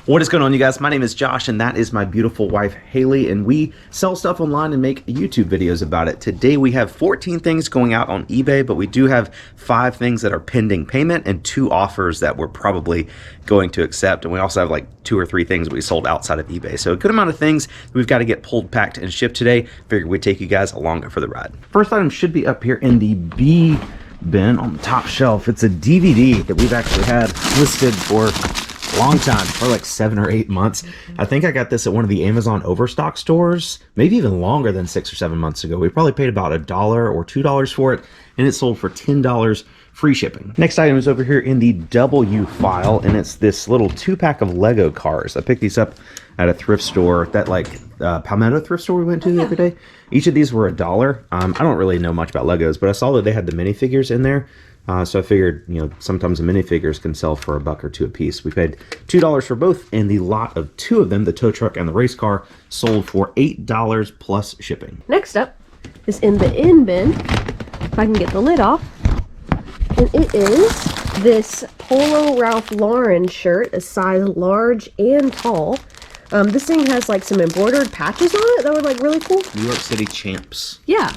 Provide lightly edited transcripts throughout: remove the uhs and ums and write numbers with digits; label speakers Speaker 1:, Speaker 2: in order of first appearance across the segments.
Speaker 1: What is going on, you guys? My name is Josh, and that is my beautiful wife, Haley, and we sell stuff online and make YouTube videos about it. Today, we have 14 things going out on eBay, but we do have 5 things that are pending payment and 2 offers that we're probably going to accept. And we also have like 2 or 3 things we sold outside of eBay. So a good amount of things we've got to get pulled, packed, and shipped today. Figured we'd take you guys along for the ride. First item should be up here in the B bin on the top shelf. It's a DVD that we've actually had listed for long time, for like 7 or 8 months. I think I got this at one of the Amazon Overstock stores, maybe even longer than 6 or 7 months ago. We probably paid about $1 or $2 for it, and it sold for $10 free shipping. Next item is over here in the W file, and it's this little 2-pack of Lego cars. I picked these up at a thrift store, that Palmetto thrift store we went to the other day. Each of these were $1. I don't really know much about Legos, but I saw that they had the minifigures in there. So I figured, you know, sometimes the minifigures can sell for $1 or $2 a piece. We paid $2 for both, and the lot of 2 of them, the tow truck and the race car, sold for $8 plus shipping.
Speaker 2: Next up is in the in bin, if I can get the lid off, and it is this Polo Ralph Lauren shirt, a size large and tall. This thing has like some embroidered patches on it that were like really cool.
Speaker 1: New York City Champs.
Speaker 2: Yeah.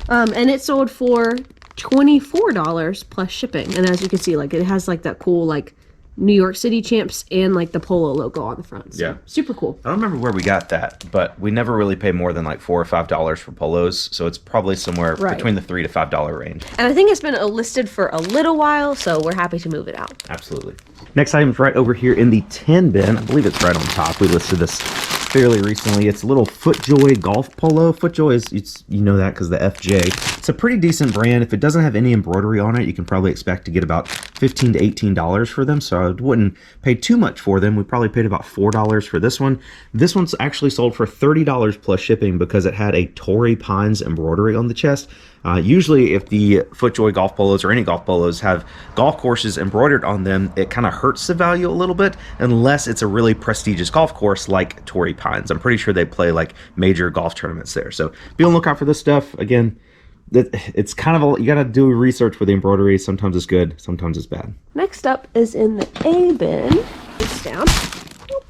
Speaker 2: And it sold for $24 plus shipping, and as you can see, like, it has like that cool like New York City Champs and like the Polo logo on the front. So, yeah, super cool.
Speaker 1: I don't remember where we got that, but we never really pay more than like $4 or $5 for polos, so it's probably somewhere between the $3 to $5 range.
Speaker 2: And I think it's been listed for a little while, so we're happy to move it out.
Speaker 1: Absolutely. Next item is right over here in the 10 bin. I believe it's right on top. We listed this fairly recently. It's a little FootJoy golf polo. FootJoy is, you know that because the FJ. It's a pretty decent brand. If it doesn't have any embroidery on it, you can probably expect to get about $15 to $18 for them. So I wouldn't pay too much for them. We probably paid about $4 for this one. This one's actually sold for $30 plus shipping because it had a Torrey Pines embroidery on the chest. Usually if the FootJoy golf polos or any golf polos have golf courses embroidered on them, it kind of hurts the value a little bit unless it's a really prestigious golf course like Torrey Pines. I'm pretty sure they play like major golf tournaments there. So be on the lookout for this stuff. Again, it's kind of you got to do research for the embroidery. Sometimes it's good, sometimes it's bad.
Speaker 2: Next up is in the A bin. It's down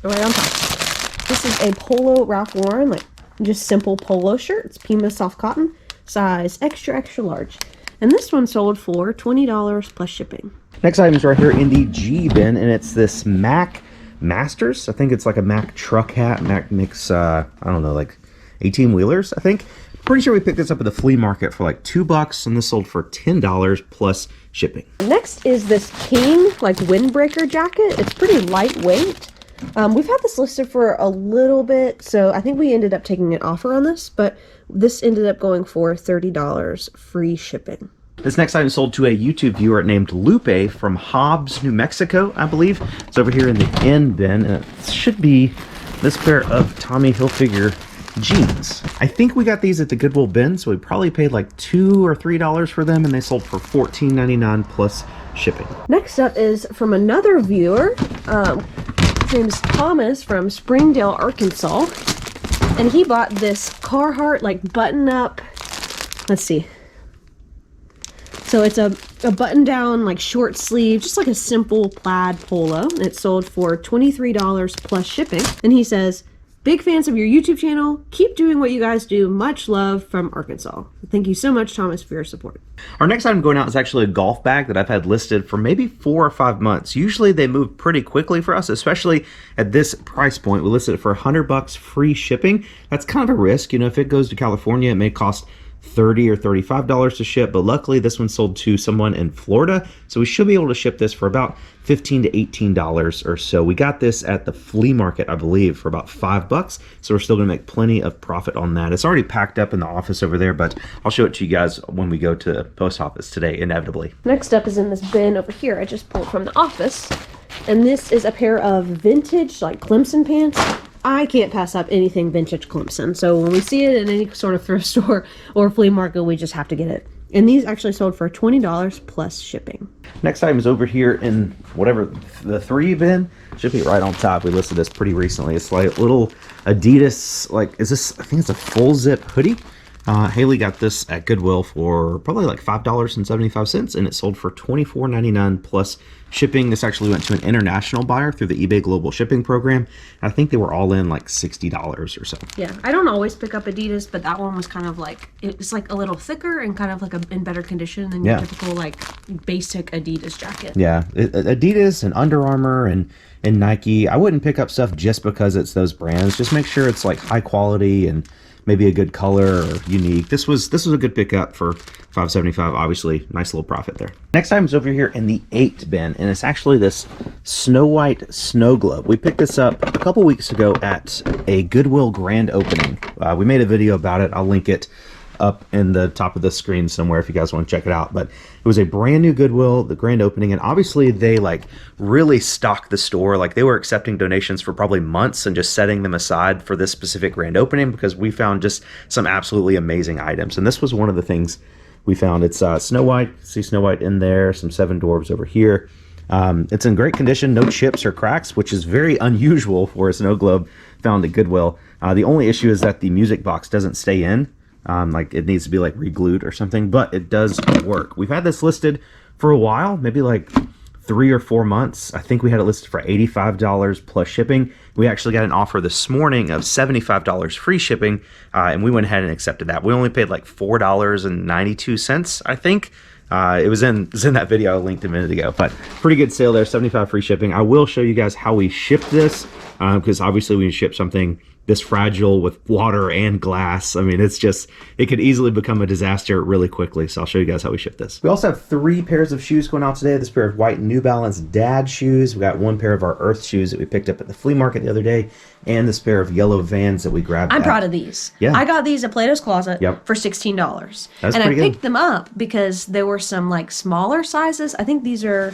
Speaker 2: right on top. This is a Polo Ralph Lauren, like just simple polo shirt. It's Pima soft cotton, size extra large, and this one sold for $20 plus shipping.
Speaker 1: Next item is right here in the G bin, and it's this Mac Masters. I think it's like a Mac truck hat. Mac makes I don't know, like 18 wheelers, I think. Pretty sure we picked this up at the flea market for like $2, and this sold for $10 plus shipping.
Speaker 2: Next is this King like windbreaker jacket. It's pretty lightweight. We've had this listed for a little bit, so I think we ended up taking an offer on this, but this ended up going for $30 free shipping.
Speaker 1: This next item sold to a YouTube viewer named Lupe from Hobbs, New Mexico, I believe. It's over here in the N bin, and it should be this pair of Tommy Hilfiger jeans. I think we got these at the Goodwill bin, so we probably paid like $2 or $3 for them, and they sold for $14.99 plus shipping.
Speaker 2: Next up is from another viewer. His name is Thomas from Springdale, Arkansas, and he bought this Carhartt like button-up. Let's see. So it's a button-down like short sleeve, just like a simple plaid polo. It sold for $23 plus shipping, and he says, "Big fans of your YouTube channel. Keep doing what you guys do. Much love from Arkansas." Thank you so much, Thomas, for your support.
Speaker 1: Our next item going out is actually a golf bag that I've had listed for maybe 4 or 5 months. Usually they move pretty quickly for us, especially at this price point. We listed it for $100 free shipping. That's kind of a risk. You know, if it goes to California, it may cost $30 or $35 to ship, but luckily this one sold to someone in Florida, so we should be able to ship this for about $15 to $18 or so. We got this at the flea market, I believe, for about $5, so we're still gonna make plenty of profit on that. It's already packed up in the office over there, but I'll show it to you guys when we go to the post office today, inevitably.
Speaker 2: Next up is in this bin over here I just pulled from the office, and this is a pair of vintage like Clemson pants. I can't pass up anything vintage Clemson, so when we see it in any sort of thrift store or flea market, we just have to get it. And these actually sold for $20 plus shipping.
Speaker 1: Next item is over here in whatever the 3 bin. Should be right on top. We listed this pretty recently. It's like little Adidas, like, is this, I think it's a full zip hoodie. Haley got this at Goodwill for probably like $5.75, and it sold for $24.99 plus shipping. This actually went to an international buyer through the eBay Global Shipping Program. I think they were all in like $60 or so.
Speaker 2: Yeah, I don't always pick up Adidas, but that one was kind of like, it's like a little thicker and kind of like in better condition than your typical like basic Adidas jacket.
Speaker 1: Yeah, Adidas and Under Armour and Nike, I wouldn't pick up stuff just because it's those brands. Just make sure it's like high quality and maybe a good color or unique. This was a good pickup for $5.75. Obviously, nice little profit there. Next item is over here in the 8 bin, and it's actually this Snow White snow globe. We picked this up a couple weeks ago at a Goodwill grand opening. We made a video about it. I'll link it up in the top of the screen somewhere if you guys want to check it out. But it was a brand new Goodwill, the grand opening, and obviously they like really stocked the store. Like they were accepting donations for probably months and just setting them aside for this specific grand opening because we found just some absolutely amazing items. And this was one of the things we found. It's Snow White. See Snow White in there, some Seven Dwarfs over here. It's in great condition, no chips or cracks, which is very unusual for a snow globe found at Goodwill. The only issue is that the music box doesn't stay in. Like it needs to be like re-glued or something, but it does work. We've had this listed for a while, maybe like 3 or 4 months. I think we had it listed for $85 plus shipping. We actually got an offer this morning of $75 free shipping, and we went ahead and accepted that. We only paid like $4.92, I think. It was in that video I linked a minute ago, but pretty good sale there, $75 free shipping. I will show you guys how we ship this, because obviously when you ship something this fragile with water and glass, I mean, it's just, it could easily become a disaster really quickly. So I'll show you guys how we ship this. We also have 3 pairs of shoes going out today. This pair of white New Balance Dad shoes. We got 1 pair of our Earth shoes that we picked up at the flea market the other day, and this pair of yellow Vans that we grabbed.
Speaker 2: I'm proud of these. Yeah. I got these at Plato's Closet for $16.
Speaker 1: That's
Speaker 2: and I picked
Speaker 1: good.
Speaker 2: them up because there were some like smaller sizes. I think these are...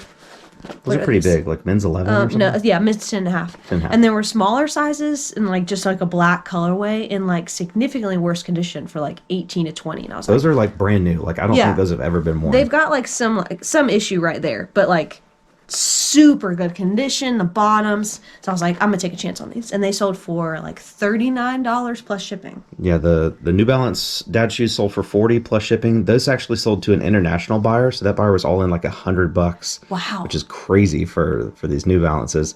Speaker 1: Those are pretty big, like men's 11 or something?
Speaker 2: No, yeah, men's 10.5. And there were smaller sizes and like just like a black colorway in like significantly worse condition for like 18 to 20. And I was
Speaker 1: those are like brand new. Like I don't think those have ever been worn.
Speaker 2: They've got like some issue right there, but like super good condition, the bottoms. So I was like, I'm gonna take a chance on these, and they sold for like $39 plus shipping.
Speaker 1: Yeah, the New Balance Dad shoes sold for $40 plus shipping. Those actually sold to an international buyer, so that buyer was all in like $100.
Speaker 2: Wow,
Speaker 1: which is crazy for these New Balances.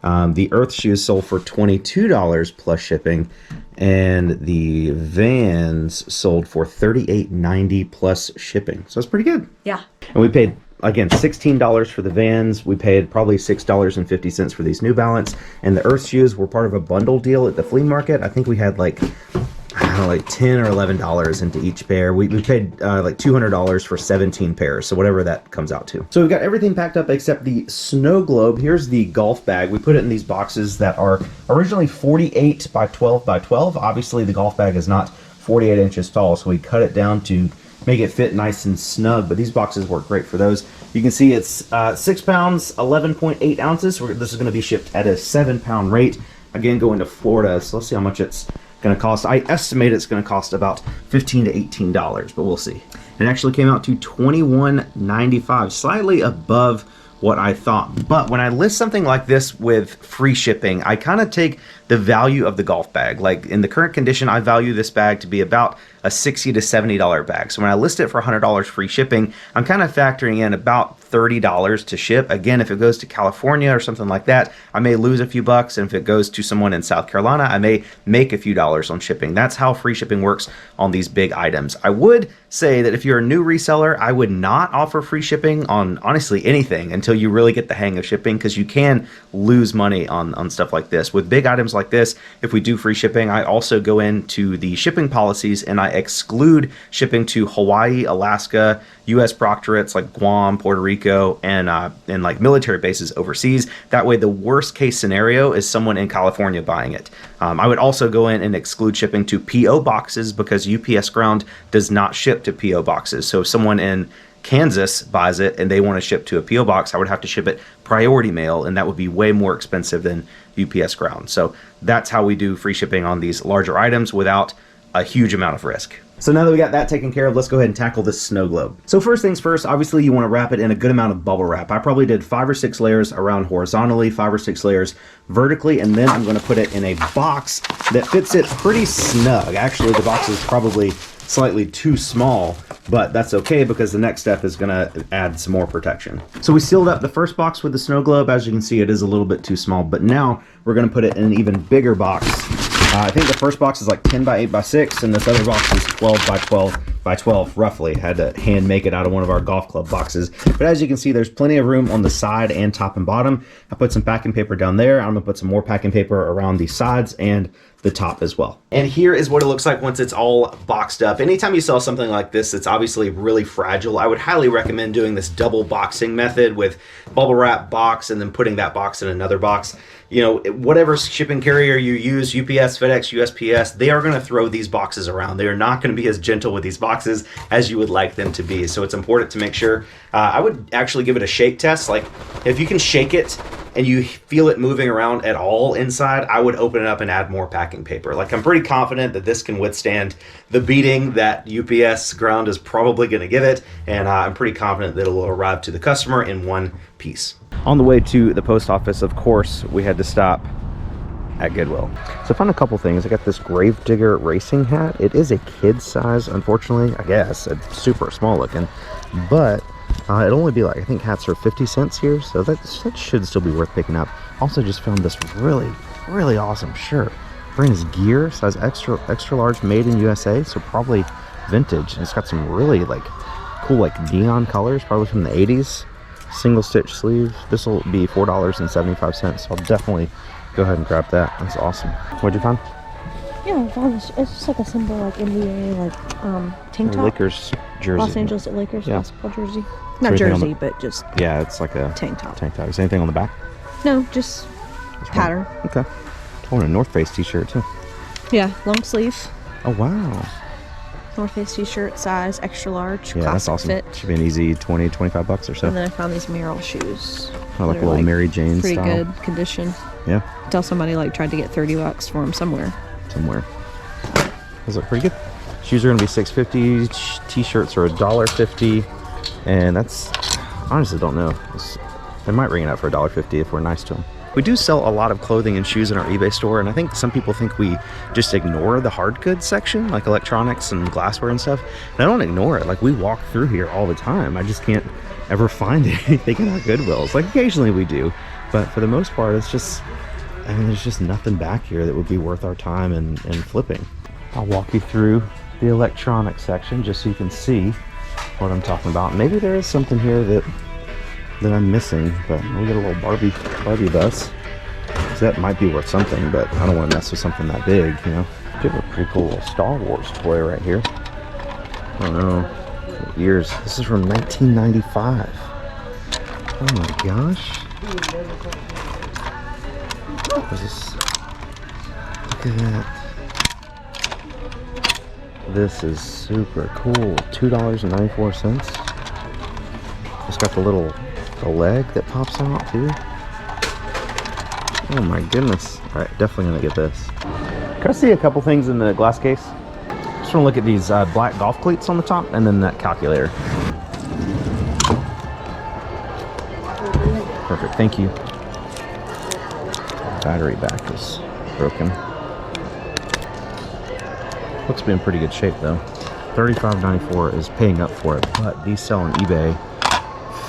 Speaker 1: The Earth shoes sold for $22 plus shipping, and the Vans sold for $38.90 plus shipping. So it's pretty good.
Speaker 2: Yeah,
Speaker 1: and we paid, again, $16 for the Vans. We paid probably $6.50 for these New Balance, and the Earth shoes were part of a bundle deal at the flea market. I think we had like, I don't know, like $10 or $11 into each pair. We paid like $200 for 17 pairs, so whatever that comes out to. So we've got everything packed up except the snow globe. Here's the golf bag. We put it in these boxes that are originally 48 by 12 by 12. Obviously the golf bag is not 48 inches tall, so we cut it down to make it fit nice and snug, but these boxes work great for those. You can see it's 6 pounds, 11.8 ounces. This is going to be shipped at a 7-pound rate. Again, going to Florida, so let's see how much it's going to cost. I estimate it's going to cost about $15 to $18, but we'll see. It actually came out to $21.95, slightly above what I thought. But when I list something like this with free shipping, I kind of take the value of the golf bag. Like in the current condition, I value this bag to be about a $60 to $70 bag. So when I list it for $100 free shipping, I'm kind of factoring in about $30 to ship. Again, if it goes to California or something like that, I may lose a few bucks. And if it goes to someone in South Carolina, I may make a few dollars on shipping. That's how free shipping works on these big items. I would say that if you're a new reseller, I would not offer free shipping on honestly anything until you really get the hang of shipping, because you can lose money on stuff like this. With big items like this, if we do free shipping, I also go into the shipping policies and I exclude shipping to Hawaii, Alaska, U.S. proctorates like Guam, Puerto Rico, and like military bases overseas. That way, the worst case scenario is someone in California buying it. I would also go in and exclude shipping to P.O. boxes, because UPS Ground does not ship to P.O. boxes. So if someone in Kansas buys it and they want to ship to a P.O. box, I would have to ship it priority mail, and that would be way more expensive than UPS Ground. So that's how we do free shipping on these larger items without a huge amount of risk. So now that we got that taken care of, let's go ahead and tackle this snow globe. So first things first, obviously you want to wrap it in a good amount of bubble wrap. I probably did 5 or 6 layers around horizontally, 5 or 6 layers vertically, and then I'm going to put it in a box that fits it pretty snug. Actually, the box is probably slightly too small, but that's okay because the next step is gonna add some more protection. So we sealed up the first box with the snow globe. As you can see, it is a little bit too small, but now we're gonna put it in an even bigger box. I think the first box is like 10 by 8 by 6, and this other box is 12 by 12 by 12 roughly. Had to hand make it out of one of our golf club boxes. But as you can see, there's plenty of room on the side and top and bottom. I put some packing paper down there. I'm gonna put some more packing paper around the sides and the top as well. And here is what it looks like once it's all boxed up. Anytime you sell something like this, it's obviously really fragile. I would highly recommend doing this double boxing method with bubble wrap, box, and then putting that box in another box. You know, whatever shipping carrier you use, UPS, FedEx, USPS, they are gonna throw these boxes around. They are not gonna be as gentle with these boxes as you would like them to be. So it's important to make sure, I would actually give it a shake test. Like if you can shake it and you feel it moving around at all inside, I would open it up and add more packing paper. Like I'm pretty confident that this can withstand the beating that UPS ground is probably gonna give it. And I'm pretty confident that it will arrive to the customer in one piece. On the way to the post office, of course, we had to stop at Goodwill. So I found a couple things. I got this Gravedigger racing hat. It is a kid's size, unfortunately, I guess. It's super small looking, but it'll only be like, I think hats are 50 cents here, so that should still be worth picking up. Also just found this really, really awesome shirt. Brand is Gear, size extra large, made in USA, so probably vintage. And it's got some really like cool like neon colors, probably from the 80s. Single stitch sleeve. This will be $4.75, so I'll definitely go ahead and grab that. That's awesome. What'd you find?
Speaker 2: Yeah, I found this. It's just like a symbol, like NBA, like tank top.
Speaker 1: Lakers jersey.
Speaker 2: Los Angeles Lakers basketball jersey. Not
Speaker 1: anything
Speaker 2: jersey, but just
Speaker 1: yeah, it's like a
Speaker 2: tank top.
Speaker 1: Tank top. Is anything on the back?
Speaker 2: No, just pattern.
Speaker 1: Okay. I want a North Face t-shirt too.
Speaker 2: Yeah, long sleeve.
Speaker 1: Oh wow.
Speaker 2: North Face t-shirt, size extra large.
Speaker 1: Yeah, that's awesome.
Speaker 2: Fit.
Speaker 1: Should be an easy 20-25 bucks or so.
Speaker 2: And then I found these Merrill shoes.
Speaker 1: Kind of like a little Mary Jane
Speaker 2: pretty
Speaker 1: style.
Speaker 2: Good condition.
Speaker 1: Yeah.
Speaker 2: Tell somebody like tried to get 30 bucks for them somewhere.
Speaker 1: Those look pretty good. Shoes are gonna be $6.50. T-shirts are $1.50, and that's honestly don't know. They might ring it out for $1.50 if we're nice to them. We do sell a lot of clothing and shoes in our eBay store, and I think some people think we just ignore the hard goods section, like electronics and glassware and stuff. And I don't ignore it. Like we walk through here all the time. I just can't ever find anything in our Goodwills. Like occasionally we do, but for the most part, it's just, I mean, there's just nothing back here that would be worth our time and flipping. I'll walk you through the electronics section just so you can see what I'm talking about. Maybe there is something here that I'm missing, but we get a little Barbie bus. So that might be worth something, but I don't want to mess with something that big, you know. We have a pretty cool little Star Wars toy right here. I don't know, years. This is from 1995. Oh my gosh. What is this? Look at that. This is super cool. $2.94. It's got the leg that pops out too. Oh my goodness. All right, definitely gonna get this. Can I see a couple things in the glass case? Just wanna look at these black golf cleats on the top and then that calculator. Perfect, thank you. Battery back is broken. Looks to be in pretty good shape though. $35.94 is paying up for it, but these sell on eBay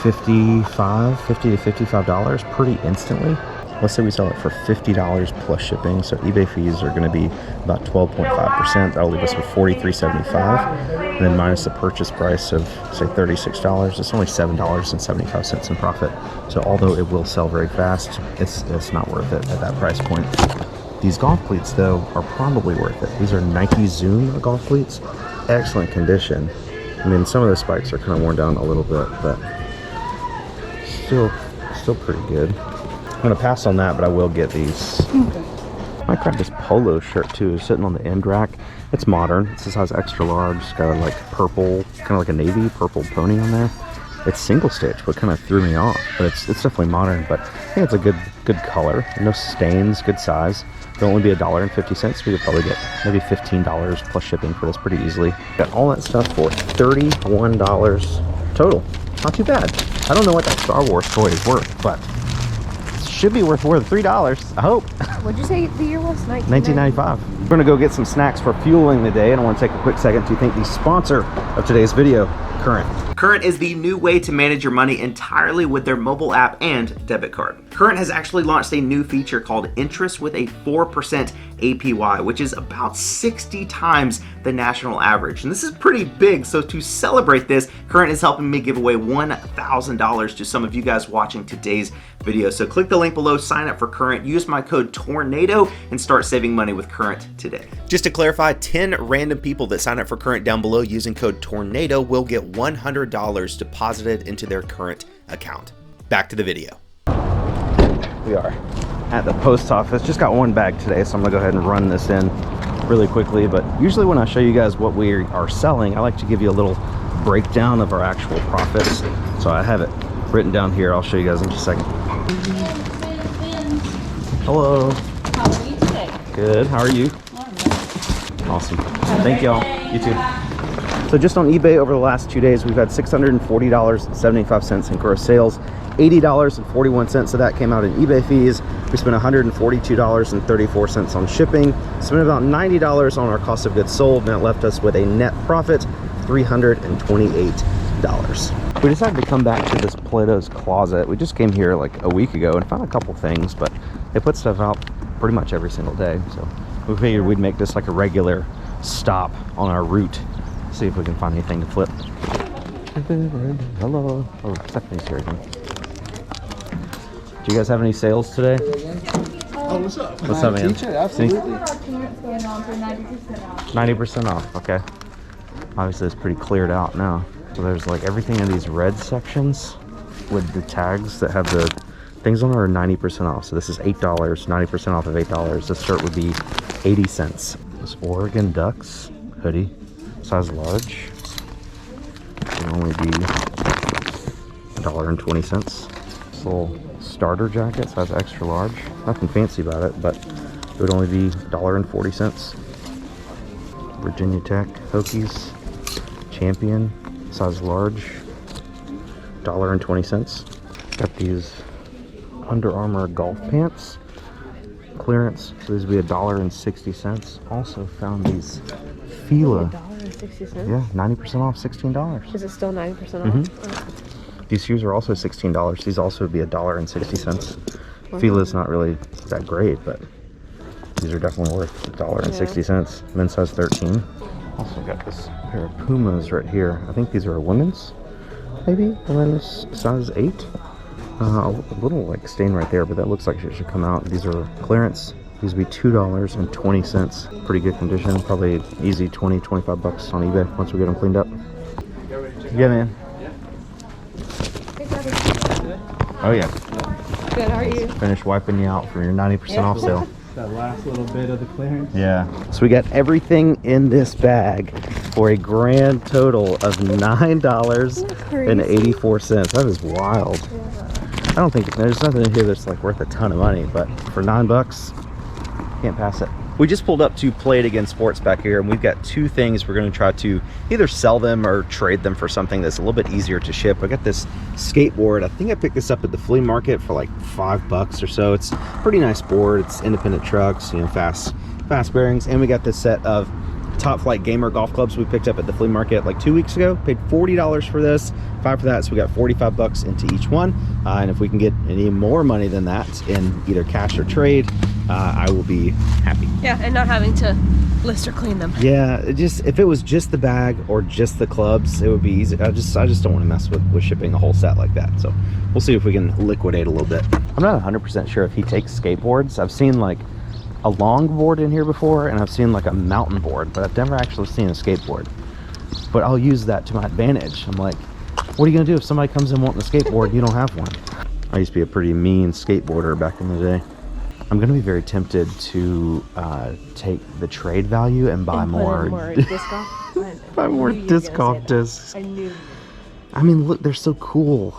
Speaker 1: $50 to $55 pretty instantly. Let's say we sell it for $50 plus shipping, so eBay fees are going to be about 12.5%. That'll leave us with $43.75, and then minus the purchase price of say $36, it's only $7.75 in profit. So although it will sell very fast, it's not worth it at that price point. These golf cleats though are probably worth it. These are Nike Zoom golf cleats, excellent condition. I mean, some of the spikes are kind of worn down a little bit, but still pretty good. I'm gonna pass on that, but I will get these. I might grab this polo shirt too, sitting on the end rack. It's modern. It's a size extra large. It's got like purple, kind of like a navy purple pony on there. It's single stitch, what kind of threw me off. But it's definitely modern. But I think it's a good color. No stains. Good size. It'll only be $1.50. We could probably get maybe $15 plus shipping for this pretty easily. Got all that stuff for $31 total. Not too bad. I don't know what that Star Wars toy is worth, but should be worth more than $3, I hope.
Speaker 2: What'd you say the year was?
Speaker 1: 1995. We're gonna go get some snacks for fueling the day, and I want to take a quick second to thank the sponsor of today's video, Current. Current is the new way to manage your money entirely with their mobile app and debit card. Current has actually launched a new feature called Interest with a 4% APY, which is about 60 times the national average. And this is pretty big, so to celebrate this, Current is helping me give away $1,000 to some of you guys watching today's video. So click the link below, sign up for Current, use my code TORNADO, and start saving money with Current today. Just to clarify, 10 random people that sign up for Current down below using code TORNADO will get $100 deposited into their Current account. Back to the video. We are at the post office. Just got one bag today, so I'm gonna go ahead and run this in really quickly. But usually when I show you guys what we are selling, I like to give you a little breakdown of our actual profits. So I have it written down here. I'll show you guys in just a second. Hello.
Speaker 2: How are you today?
Speaker 1: Good. How are you? Awesome. Thank y'all. You too. So just on eBay over the last 2 days, we've had $640.75 in gross sales, $80.41 of that came out in eBay fees. We spent $142.34 on shipping, spent about $90 on our cost of goods sold, and that left us with a net profit of $328. We decided to come back to this Plato's Closet. We just came here like a week ago and found a couple things, but they put stuff out pretty much every single day. So we figured we'd make this like a regular stop on our route. See if we can find anything to flip. Hello. Oh, Stephanie's here again. Do you guys have any sales today?
Speaker 3: Oh, what's up?
Speaker 1: What's up, man?
Speaker 3: Teacher, absolutely.
Speaker 1: 90% off. Okay. Obviously, it's pretty cleared out now. So there's like everything in these red sections with the tags that have the things on it are 90% off. So this is $8, 90% off of $8. This shirt would be 80 cents. This Oregon Ducks hoodie. Size large would only be $1.20. This little starter jacket, size extra large. Nothing fancy about it, but it would only be $1.40. Virginia Tech Hokies Champion, size large, $1.20. Got these Under Armour golf pants, clearance. So these would be $1.60. Also found these Fila.
Speaker 2: $1.60?
Speaker 1: Yeah, 90% off, $16.
Speaker 2: Is it still 90% off?
Speaker 1: These shoes are also $16. These also would be $1.60. Fila's not really that great, but these are definitely worth $1.60. Men's size 13. Also got this pair of Pumas right here. I think these are a women's, maybe? Women's size 8. A little like stain right there, but that looks like it should come out. These are clearance. These would be $2.20. Pretty good condition. Probably easy 20, 25 bucks on eBay once we get them cleaned up. Yeah, man. Oh, yeah.
Speaker 2: Good, how are you?
Speaker 1: Finish wiping you out for your 90% off sale.
Speaker 3: That last little bit of the clearance.
Speaker 1: Yeah. So we got everything in this bag for a grand total of $9.84. That is wild. I don't think there's nothing in here that's like worth a ton of money, but for $9, can't pass it. We just pulled up to Play It Again Sports back here, and we've got two things we're going to try to either sell them or trade them for something that's a little bit easier to ship. I got this skateboard. I think I picked this up at the flea market for like $5 or so. It's a pretty nice board. It's independent trucks, you know, fast bearings. And we got this set of Top Flight Gamer golf clubs we picked up at the flea market like 2 weeks ago. Paid $40 for this, $5 for that, so we got 45 bucks into each one. And if we can get any more money than that in either cash or trade, I will be happy.
Speaker 2: Yeah, and not having to list or clean them.
Speaker 1: Yeah, if it was just the bag or just the clubs, it would be easy. I just don't want to mess with shipping a whole set like that. So we'll see if we can liquidate a little bit. I'm not 100% sure if he takes skateboards. I've seen like a longboard in here before, and I've seen like a mountain board, but I've never actually seen a skateboard. But I'll use that to my advantage. I'm like, what are you gonna do if somebody comes in wanting a skateboard and you don't have one? I used to be a pretty mean skateboarder back in the day. I'm gonna be very tempted to take the trade value and buy more
Speaker 2: disc golf.
Speaker 1: buy more disc golf discs.
Speaker 2: I knew.
Speaker 1: I mean, look, they're so cool.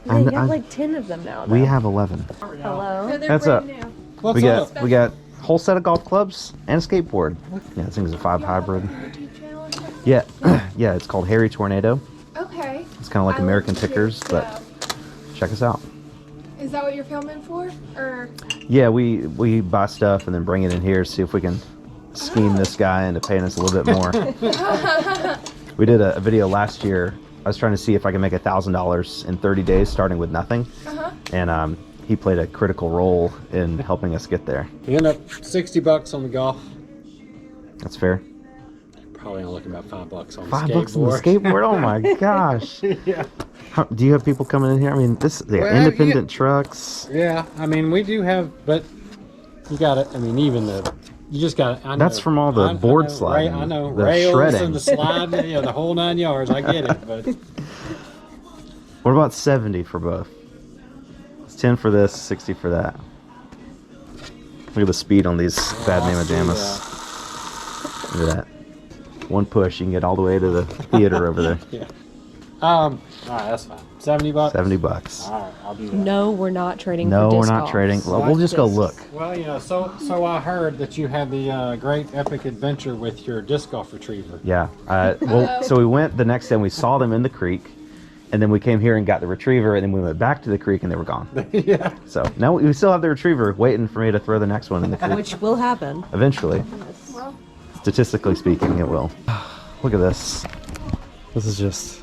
Speaker 2: Yeah, you have like 10 of them now.
Speaker 1: We have 11.
Speaker 2: Hello.
Speaker 1: That's up.
Speaker 3: What's
Speaker 1: We
Speaker 3: up?
Speaker 1: got whole set of golf clubs and a skateboard. Yeah, this thing's a 5 hybrid. Yeah, yeah, it's called Hairytornado.
Speaker 4: Okay.
Speaker 1: It's kind of like American Tickers, but check us out.
Speaker 4: Is Is that what you're filming for? Or
Speaker 1: Yeah, we buy stuff and then bring it in here, see if we can scheme this guy into paying us a little bit more. We did a video last year. I was trying to see if I could make $1,000 in 30 days, starting with nothing. And he played a critical role in helping us get there.
Speaker 5: You end up $60 on the golf.
Speaker 1: That's fair.
Speaker 5: Probably only looking about $5 on the
Speaker 1: $5
Speaker 5: skateboard.
Speaker 1: on the skateboard? Oh my gosh.
Speaker 5: Yeah.
Speaker 1: Do you have people coming in here? I mean,
Speaker 5: Well,
Speaker 1: independent trucks.
Speaker 5: Yeah, I mean, we do have, but you got to, I mean, even you just got to,
Speaker 1: That's from all the board sliding.
Speaker 5: I know,
Speaker 1: the
Speaker 5: rails
Speaker 1: shredding.
Speaker 5: and the sliding, yeah, the whole 9 yards, I get it, but.
Speaker 1: What about 70 for both? It's 10 for this, 60 for that. Look at the speed on these bad mamma jammas. Look at that. One push, you can get all the way to the theater over there.
Speaker 5: Yeah. All right, that's fine. $70.
Speaker 1: $70.
Speaker 5: All right, I'll do that.
Speaker 2: No, we're not trading.
Speaker 1: No,
Speaker 2: for
Speaker 1: we're
Speaker 2: disc
Speaker 1: not
Speaker 2: golf.
Speaker 1: trading. Well, we'll just go look.
Speaker 5: Well, you know, so I heard that you had the great epic adventure with your disc golf retriever.
Speaker 1: Yeah. Well, so we went the next day and we saw them in the creek, and then we came here and got the retriever, and then we went back to the creek and they were gone.
Speaker 5: Yeah.
Speaker 1: So now we still have the retriever waiting for me to throw the next one in the creek.
Speaker 2: Which will happen.
Speaker 1: Eventually.
Speaker 4: well,
Speaker 1: Statistically speaking, it will. Look at this. This is just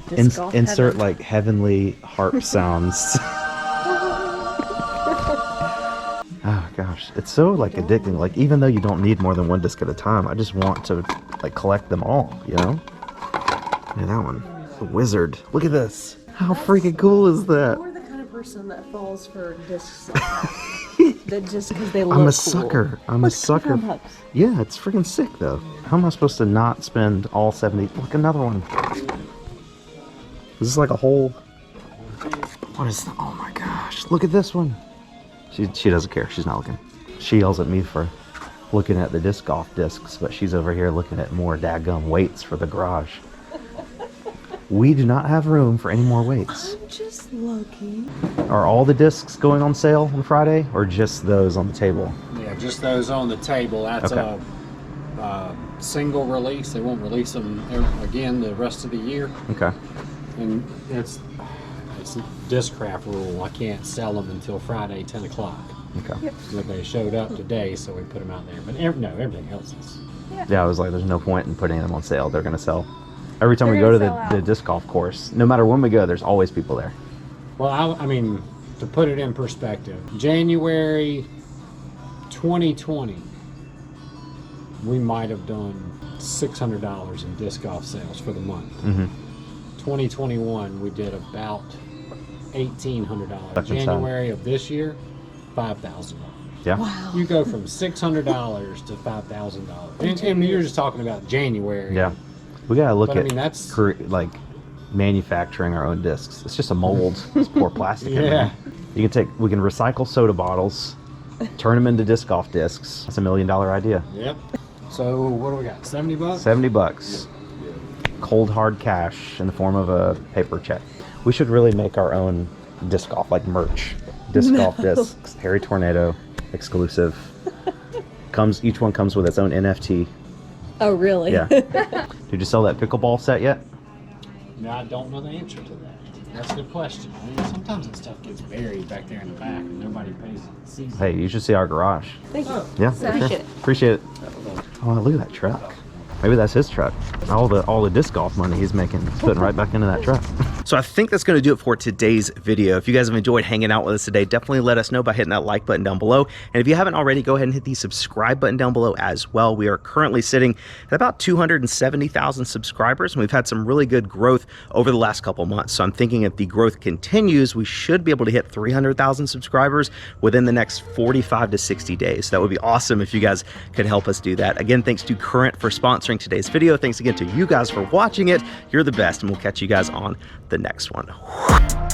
Speaker 2: Disc golf
Speaker 1: insert
Speaker 2: heaven.
Speaker 1: like heavenly harp sounds. Oh gosh, it's so like addicting. Like even though you don't need more than one disc at a time, I just want to like collect them all. You know? Yeah, that one, the wizard. Look at this. How freaking cool is that?
Speaker 2: You're the kind of person that falls for discs like that just because they look
Speaker 1: I'm a
Speaker 2: cool.
Speaker 1: sucker. I'm a sucker.
Speaker 2: $25.
Speaker 1: Yeah, it's freaking sick though. How am I supposed to not spend all 70? Look, another one. Is this like a whole? What is that? Oh my gosh! Look at this one. She doesn't care. She's not looking. She yells at me for looking at the disc golf discs, but she's over here looking at more daggum weights for the garage. We do not have room for any more weights.
Speaker 2: I'm just looking.
Speaker 1: Are all the discs going on sale on Friday, or just those on the table?
Speaker 5: Yeah, just those on the table. That's
Speaker 1: Okay.
Speaker 5: a single release. They won't release them again the rest of the year.
Speaker 1: Okay.
Speaker 5: And it's Discraft rule. I can't sell them until Friday, 10 o'clock.
Speaker 1: Okay.
Speaker 5: But they showed up today, so we put them out there. But no, everything else is.
Speaker 1: Yeah, I was like, there's no point in putting them on sale. They're gonna sell. Every time we
Speaker 4: They're
Speaker 1: go to
Speaker 4: gonna sell
Speaker 1: the
Speaker 4: out.
Speaker 1: disc golf course, no matter when we go, there's always people there.
Speaker 5: Well, I mean, to put it in perspective, January 2020, we might have done $600 in disc golf sales for the month. 2021, we did about $1,800.
Speaker 1: That's insane.
Speaker 5: January of this year, $5,000.
Speaker 1: Yeah.
Speaker 2: Wow.
Speaker 5: You go from $600 to $5,000. And you're just talking about January.
Speaker 1: Yeah. We gotta look
Speaker 5: But, I
Speaker 1: at
Speaker 5: mean, that's-
Speaker 1: like manufacturing our own discs. It's just a mold. Just pour plastic in
Speaker 5: Yeah.
Speaker 1: there. We can recycle soda bottles, turn them into disc golf discs. That's $1 million idea.
Speaker 5: Yep. So what do we got? $70?
Speaker 1: $70. Cold hard cash in the form of a paper check. We should really make our own disc golf, like merch. Disc golf discs, Hairytornado, exclusive. Each one comes with its own NFT.
Speaker 2: Oh, really?
Speaker 1: Yeah. Did you sell that pickleball set yet?
Speaker 5: No, I don't know the answer to that. That's the question. I mean, sometimes that stuff gets buried back there in the back and nobody sees it.
Speaker 1: Hey, you should see our garage.
Speaker 2: Thank you.
Speaker 1: Yeah, for
Speaker 2: Appreciate
Speaker 1: sure.
Speaker 2: it.
Speaker 1: Appreciate it. Oh, look at that truck. Maybe that's his truck. All the disc golf money he's making, he's putting right back into that truck. So I think that's going to do it for today's video. If you guys have enjoyed hanging out with us today, definitely let us know by hitting that like button down below. And if you haven't already, go ahead and hit the subscribe button down below as well. We are currently sitting at about 270,000 subscribers, and we've had some really good growth over the last couple months. So I'm thinking if the growth continues, we should be able to hit 300,000 subscribers within the next 45 to 60 days. That would be awesome if you guys could help us do that. Again, thanks to Current for sponsoring today's video. Thanks again to you guys for watching it. You're the best, and we'll catch you guys on the next one.